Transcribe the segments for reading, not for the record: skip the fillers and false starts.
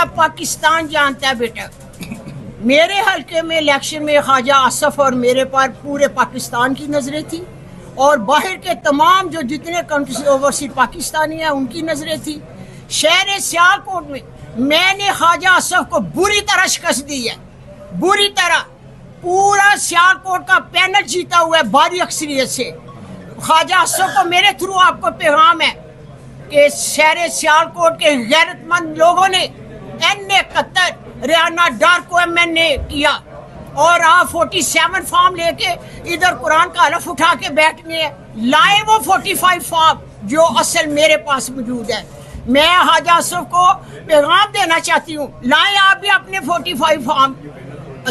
پورا پاکستان جانتا ہے بیٹا. میرے حلقے میں الیکشن میں خواجہ آصف اور میرے پر پورے پاکستان کی نظریں تھیں اور باہر کے تمام جو جتنے کنٹری اوورسیز پاکستانی ہیں ان کی نظریں تھیں. شہر سیالکوٹ میں نے خواجہ آصف کو بری طرح شکست دی ہے, بری طرح. پورا سیالکوٹ کا پینل جیتا ہوا ہے بھاری اکثریت سے. خواجہ آصف کو میرے تھرو آپ کو پیغام ہے کہ شہر سیالکوٹ کے غیرت مند لوگوں نے N71 ریانہ ڈار کو MN کیا اور آپ 47 فارم لے کے ادھر قرآن کا حلف اٹھا کے بیٹھنے ہیں. لائیں وہ 45 فارم جو اصل میرے پاس موجود ہے. میں خواجہ آصف کو پیغام دینا چاہتی ہوں, لائیں آپ بھی اپنے 45 فارم.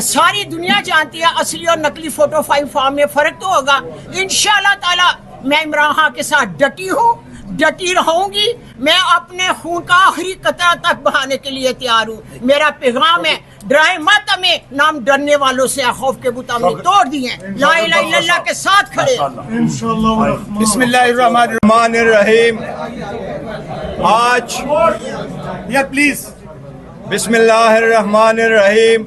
ساری دنیا جانتی ہے اصلی اور نقلی 45 فارم میں فرق تو ہوگا. انشاءاللہ تعالی میں عمران خان کے ساتھ ڈٹی ہوں, ڈٹی رہوں گی. میں اپنے خون کا آخری قطرہ تک بہانے کے لیے تیار ہوں. میرا پیغام ہے ڈرائے مت ہمیں, نام ڈرنے والوں سے خوف کے بوت ہم نے توڑ دیے ہیں. لا الہ الا اللہ کے ساتھ کھڑے. بسم اللہ الرحمن الرحیم. آج پلیز بسم اللہ الرحمن الرحیم.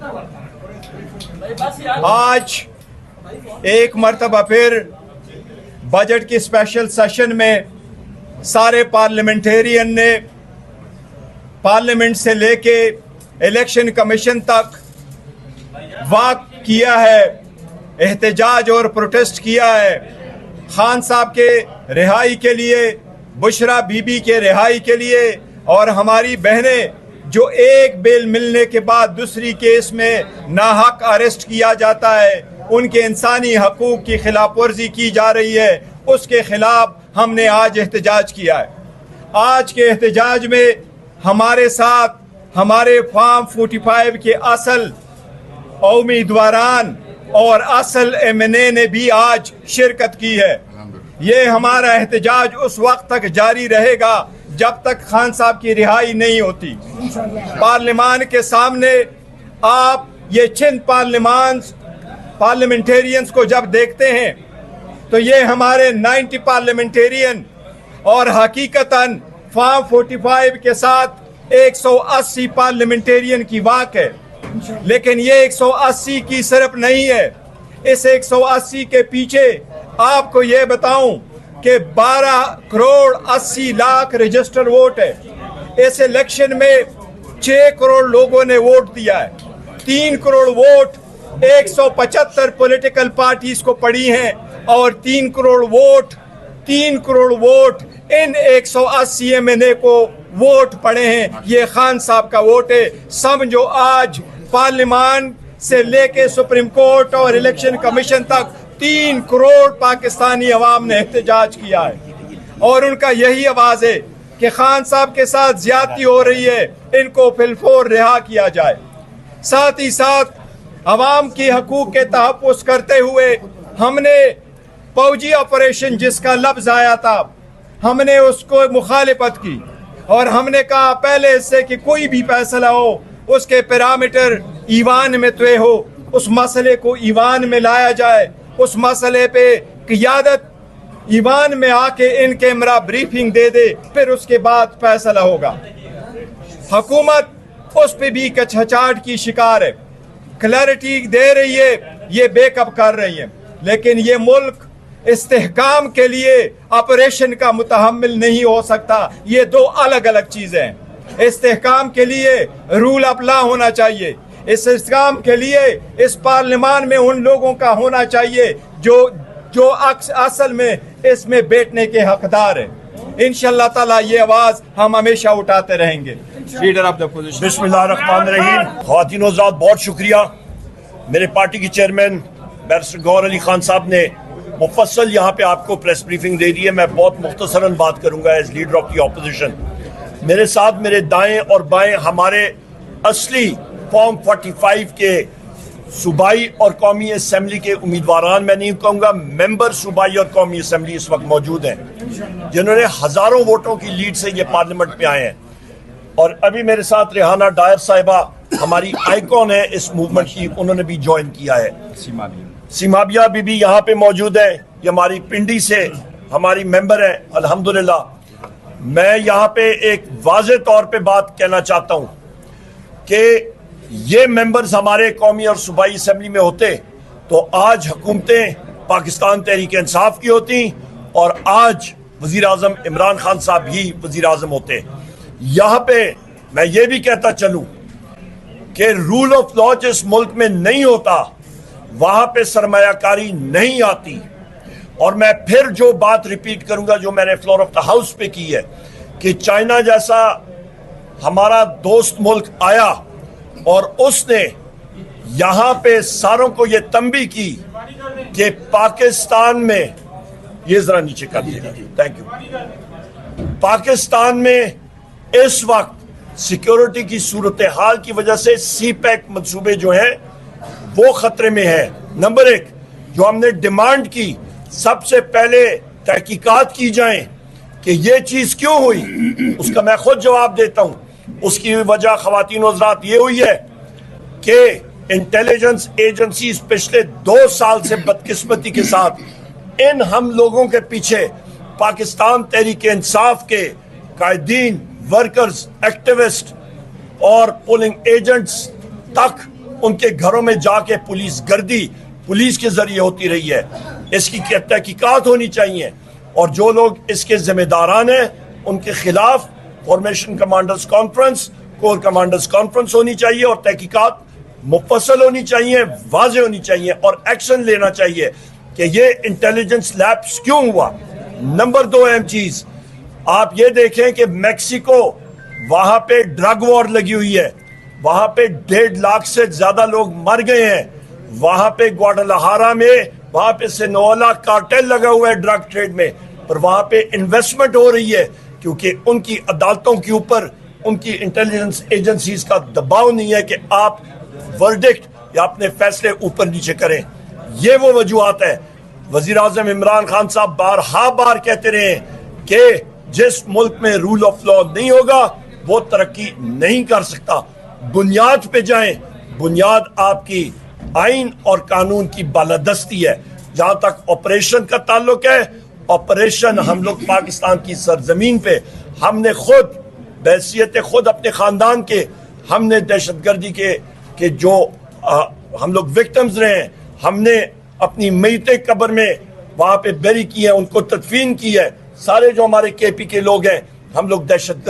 آج ایک مرتبہ پھر بجٹ کی اسپیشل سیشن میں سارے پارلیمنٹیرین نے پارلیمنٹ سے لے کے الیکشن کمیشن تک واک کیا ہے, احتجاج اور پروٹیسٹ کیا ہے. خان صاحب کے رہائی کے لیے, بشرا بی بی کے رہائی کے لیے, اور ہماری بہنیں جو ایک بیل ملنے کے بعد دوسری کیس میں ناحق اریسٹ کیا جاتا ہے, ان کے انسانی حقوق کی خلاف ورزی کی جا رہی ہے, اس کے خلاف ہم نے آج احتجاج کیا ہے. آج کے احتجاج میں ہمارے ساتھ ہمارے فارم 45 کے اصل امیدواران اور اصل MNA نے بھی آج شرکت کی ہے. یہ ہمارا احتجاج اس وقت تک جاری رہے گا جب تک خان صاحب کی رہائی نہیں ہوتی. پارلیمان کے سامنے آپ یہ چند پارلیمنٹیرینز کو جب دیکھتے ہیں تو یہ ہمارے 90 پارلیمنٹیرین اور حقیقتاً فارم 45 کے ساتھ 180 پارلیمنٹیرین کی واک ہے. لیکن یہ 180 کی صرف نہیں ہے. اس 180 کے پیچھے آپ کو یہ بتاؤں کہ 12 کروڑ 80 لاکھ رجسٹر ووٹ ہے. اس الیکشن میں 6 کروڑ لوگوں نے ووٹ دیا ہے. 3 کروڑ ووٹ 175 پولیٹیکل پارٹیز کو پڑی ہیں اور 3 کروڑ ووٹ ان 180 MNA کو ووٹ پڑے ہیں. یہ خان صاحب کا ووٹ ہے. سمجھو آج پارلیمان سے لے کے سپریم کورٹ اور الیکشن کمیشن تک 3 کروڑ پاکستانی عوام نے احتجاج کیا ہے, اور ان کا یہی آواز ہے کہ خان صاحب کے ساتھ زیادتی ہو رہی ہے, ان کو فی الفور رہا کیا جائے. ساتھ ہی ساتھ عوام کی حقوق کے تحفظ کرتے ہوئے ہم نے فوجی آپریشن جس کا لفظ آیا تھا, ہم نے اس کو مخالفت کی اور ہم نے کہا پہلے سے کہ کوئی بھی فیصلہ ہو اس کے پیرامیٹر ایوان میں طے ہو, اس مسئلے کو ایوان میں لایا جائے, اس مسئلے پہ قیادت ایوان میں آ کے ان کیمرہ بریفنگ دے دے, پھر اس کے بعد فیصلہ ہوگا. حکومت اس پہ بھی کچھچاہٹ کی شکار ہے, کلیئرٹی دے رہی ہے, یہ بیک اپ کر رہی ہے, لیکن یہ ملک استحکام کے لیے آپریشن کا متحمل نہیں ہو سکتا. یہ دو الگ الگ چیزیں ہیں. استحکام کے لیے رول آف لا ہونا چاہیے, استحکام کے لیے اس پارلیمان میں ان لوگوں کا ہونا چاہیے جو اصل میں اس میں بیٹھنے کے حقدار ہیں. انشاءاللہ تعالی یہ آواز ہم ہمیشہ اٹھاتے رہیں گے. Leader of the position. بسم اللہ الرحمن الرحیم. خواتین و حضرات بہت شکریہ. میرے پارٹی کے چیئرمین بیرسٹر گوہر علی خان صاحب نے مفصل یہاں پہ آپ کو پریس بریفنگ دے دی ہے. میں بہت مختصراً بات کروں گا as leader of the opposition. میرے ساتھ میرے دائیں اور بائیں ہمارے اصلی فارم 45 کے صوبائی اور قومی اسمبلی کے امیدواران, میں نہیں کہوں گا ممبر صوبائی اور قومی اسمبلی اس وقت موجود ہیں, جنہوں نے ہزاروں ووٹوں کی لیڈ سے یہ پارلیمنٹ میں آئے ہیں. اور ابھی میرے ساتھ ریحانہ ڈائر صاحبہ ہماری آئیکن ہے اس موومنٹ کی, انہوں نے بھی جوائن کیا ہے. سیمابیا بھی یہاں پہ موجود ہے, یہ ہماری پنڈی سے ہماری ممبر ہیں الحمدللہ. میں یہاں پہ ایک واضح طور پہ بات کہنا چاہتا ہوں, کہ یہ ممبرز ہمارے قومی اور صوبائی اسمبلی میں ہوتے تو آج حکومتیں پاکستان تحریک انصاف کی ہوتی اور آج وزیر اعظم عمران خان صاحب ہی وزیر اعظم ہوتے. یہاں پہ میں یہ بھی کہتا چلوں کہ رول آف لا جس ملک میں نہیں ہوتا وہاں پہ سرمایہ کاری نہیں آتی. اور میں پھر جو بات ریپیٹ کروں گا جو میں نے فلور آف دا ہاؤس پہ کی ہے کہ چائنا جیسا ہمارا دوست ملک آیا اور اس نے یہاں پہ ساروں کو یہ تنبیہ کی کہ پاکستان میں یہ ذرا نیچے کر دیجیے گا, تھینک یو. پاکستان میں اس وقت سیکیورٹی کی صورتحال کی وجہ سے سی پیک منصوبے جو ہیں وہ خطرے میں ہے. نمبر ایک جو ہم نے ڈیمانڈ کی سب سے پہلے تحقیقات کی جائیں کہ یہ چیز کیوں ہوئی, اس کا میں خود جواب دیتا ہوں. اس کی وجہ خواتین و حضرات یہ ہوئی ہے کہ انٹیلیجنس ایجنسیز پچھلے 2 سال سے بدقسمتی کے ساتھ ان ہم لوگوں کے پیچھے پاکستان تحریک انصاف کے قائدین, ورکرز, ایکٹیوسٹ اور پولنگ ایجنٹس تک ان کے گھروں میں جا کے پولیس گردی پولیس کے ذریعے ہوتی رہی ہے. اس کی تحقیقات ہونی چاہیے اور جو لوگ اس کے ذمہ داران ہیں ان کے خلاف formation commanders conference, corps commanders conference ہونی چاہیے اور تحقیقات مفصل ہونی چاہیے, واضح ہونی چاہیے اور ایکشن لینا چاہیے کہ یہ انٹیلیجنس لیپس کیوں ہوا. نمبر 2 اہم چیز آپ یہ دیکھیں کہ میکسیکو وہاں پہ ڈرگ وار لگی ہوئی ہے, وہاں پہ 1.5 لاکھ سے زیادہ لوگ مر گئے ہیں. وہاں پہ گواڈالہارا میں وہاں پہ سینولا کارٹل لگا ہوا ہے ڈرگ ٹریڈ میں, پر وہاں پہ انویسٹمنٹ ہو رہی ہے کیونکہ ان کی عدالتوں کے اوپر ان کی انٹیلیجنس ایجنسیز کا دباؤ نہیں ہے کہ آپ ورڈکٹ یا اپنے فیصلے اوپر نیچے کریں. یہ وہ وجوہات ہے. وزیر اعظم عمران خان صاحب بار کہتے رہے کہ جس ملک میں رول آف لا نہیں ہوگا وہ ترقی نہیں کر سکتا. بنیاد پہ جائیں, بنیاد آپ کی آئین اور قانون کی بالادستی ہے. جہاں تک آپریشن کا تعلق ہے, آپریشن ہم لوگ پاکستان کی سرزمین پہ ہم نے خود بحیثیت خود اپنے خاندان کے ہم نے دہشت گردی کے جو ہم لو وکٹمز رہے ہیں ہم نے اپنی میتیں قبر میں وہاں پہ بیری کی ہیں, ان کو تدفین کی ہے. سارے جو ہمارے کے پی کے لوگ ہیں ہم لوگ دہشت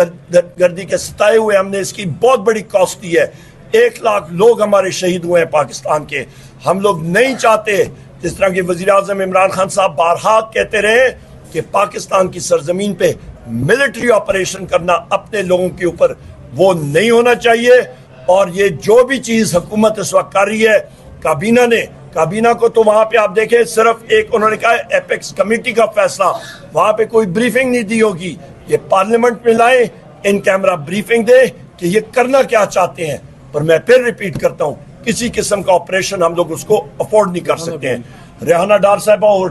گردی کے ستائے ہوئے, ہم نے اس کی بہت بڑی کاسٹ دی ہے. 1 لاکھ لوگ ہمارے شہید ہوئے ہیں پاکستان کے. ہم لوگ نہیں چاہتے جس طرح کہ وزیر اعظم عمران خان صاحب بارہا کہتے رہے کہ پاکستان کی سرزمین پہ ملٹری آپریشن کرنا اپنے لوگوں کے اوپر وہ نہیں ہونا چاہیے. اور یہ جو بھی چیز حکومت اس وقت کر رہی ہے کابینہ کو تو وہاں پہ آپ دیکھیں صرف ایک انہوں نے کہا ایپیکس کمیٹی کا فیصلہ, وہاں پہ کوئی بریفنگ نہیں دی ہوگی. یہ پارلیمنٹ میں لائیں, ان کیمرہ بریفنگ دے کہ یہ کرنا کیا چاہتے ہیں. پر میں پھر ریپیٹ کرتا ہوں کسی قسم کا آپریشن ہم لوگ اس کو افورڈ نہیں کر سکتے ہیں. ریحانہ ڈار صاحبہ اور